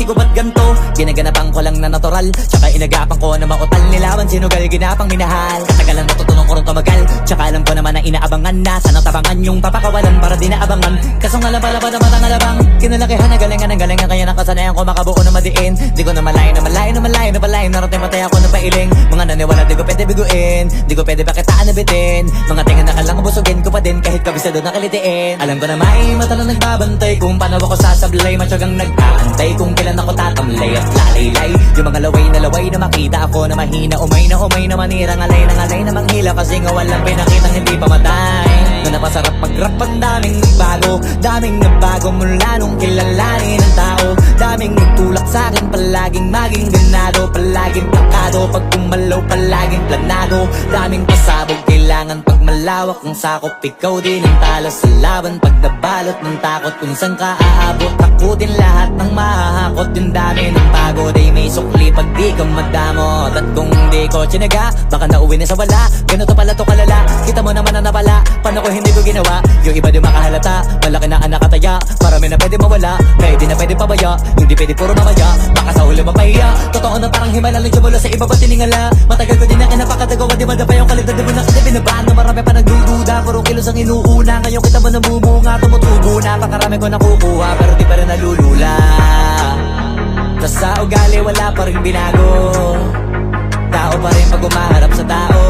ko ba't ganto? Ginaganapan ko lang na natural, tsaka inagapan ko na mautal. Nilaban sinugal, ginapang minahal. Katagalan natutunan ko rin tumagal, tsaka alam ko naman na inaabangan na. Sanang tabangan yung papakawalan para di naabangan. Kaso nga labalabad ang matang alabang kinalakihan na galingan ng galingan, kaya nakasanayan ko makabuo na madiin. Di ko na malayo na malayo na malayo na malayo. Narating matay ako na pailing. Mga naniwala di ko pwede biguin, di ko pwede pakitaan na bitin. Mga tinga na kalang busugin ko pa din kahit kabisado na kalitiin. Alam ko na may mata na nagbabantay kung paano ako sasablay. Matyagang nag-aantay kung kailan ako tatamlay at lalaylay. Yung mga laway na makita ako na mahina. Umay na manirang alay na manghila. Kasi nga walang pinakitang hindi pa matay. Na napasarap mag-rap ang daming nagbago. Daming nagbago mula nung kilalanin ng tao. Daming nagtulak sa'kin palaging maging ganado. Palaging plakado pag kumalaw palaging planado. Daming pasabog kailangan pag malawak ang sakop. Ikaw din ang talo sa laban pag nabalot ng takot. Kung saan ka aabot ako din lahat ng mahahakot. Yung dami ng pagod ay may sukli pag di ka madamot. At kung di ko tsinaga baka nauwi na sa wala. Ganito pala to kalala, kita mo naman na napala. Paano ko hindi ko ginawa? Yung iba di makahalata, malaki na anak kataya. Marami na pwede mawala, kaya di na pwede pabaya. Hindi pwede puro mamaya, baka sa huli mapahiya. Totoo na parang himala lang siya mula sa iba ba tiningala. Matagal ko din na kinapakatagawa, di madapa yung kalidad. Di mo na kasi binabaan na marami pa nagdududa. Puro kilos ang inuuna, ngayon kita ba namumunga? Tumutubo na, pakarami ko nakukuha, pero di pa rin nalulula. Tas sa ugali wala pa rin binago. Tao pa rin pag umaharap sa tao.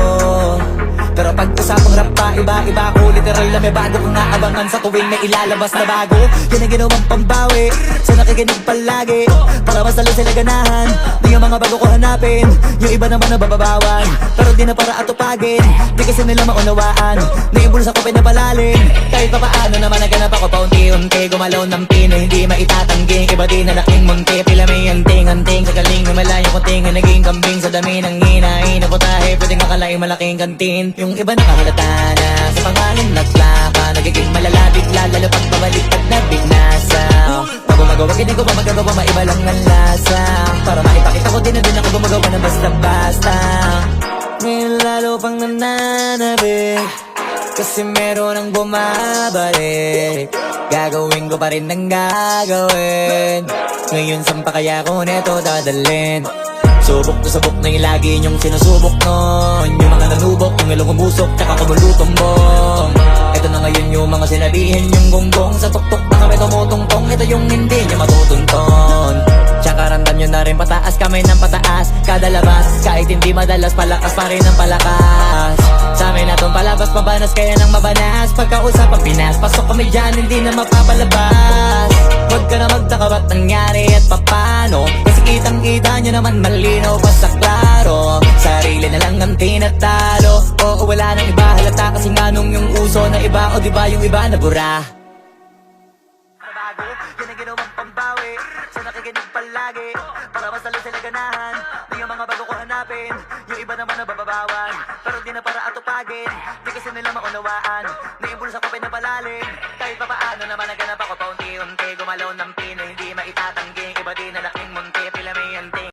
Pero pag usapang rap pa, iba-iba ko. Literal na may bago kong naabangan sa tuwing may ilalabas na bago. Yan ang ginawang pambawi sa nakikinig palagi, para mas lalo sila ganahan. Di ang mga bago ko hanapin, yung iba naman nababawan. Pero di na para atupagin, di kasi nila maunawaan. Naibulsa ko pinapalalim, kahit pa paano naman naganap ako paunti-unti. Gumalaw ng pino, hindi maitatanggi. Iba din na laking munti, pila may anting-anting. Sa galing na malayo kunting na naging kambing. Sa dami ng hinahin na putahe, pwedeng akalaing malaking kantin. Yung iba nakahalata na sa pangalan naglaka. Nagiging malala bigla, lalo pag pabalik at nabignasa. Pag gumagawa, hindi ko ba magagawa, maiba lang ang lasa. Para maipakita ko din na din ako gumagawa na basta-basta. Ngayon lalo pang nananabik, kasi meron ang bumabalik. Gagawin ko pa rin ang gagawin. Ngayon saan pa kaya ko neto dadalhin? Subok to subok na yung lagi niyong sinusubok nun. Yung mga nanubok, yung ilong umusok, tsaka kumulutumbong. Ito na ngayon yung mga sinabihin yung gonggong. Sa tuktok na kami tumutungtong, ito yung hindi niya matutunton. Tsaka ramdam nyo na rin pataas kamay ng pataas. Kada labas, kahit hindi madalas, palakas pa rin ang palakas. Sa amin natong palabas, mabanas kaya nang mabanas. Pagkausap ang Pinas, pasok kami dyan, hindi na mapapalabas. Huwag ka na magtaka ba't nangyari at papano, kasi kitang-kita nyo naman malinaw pa sa klaro. Sarili na lang ang tinatalo. Oo, wala nang iba halata, kasi nga nung yung uso na iba. O diba yung iba nabura? Nabago, yan ang ginawang pambawi sa nakikinig palagi, para mas lalo sila ganahan. Di yung mga bago ko hanapin, yung iba naman nababawan.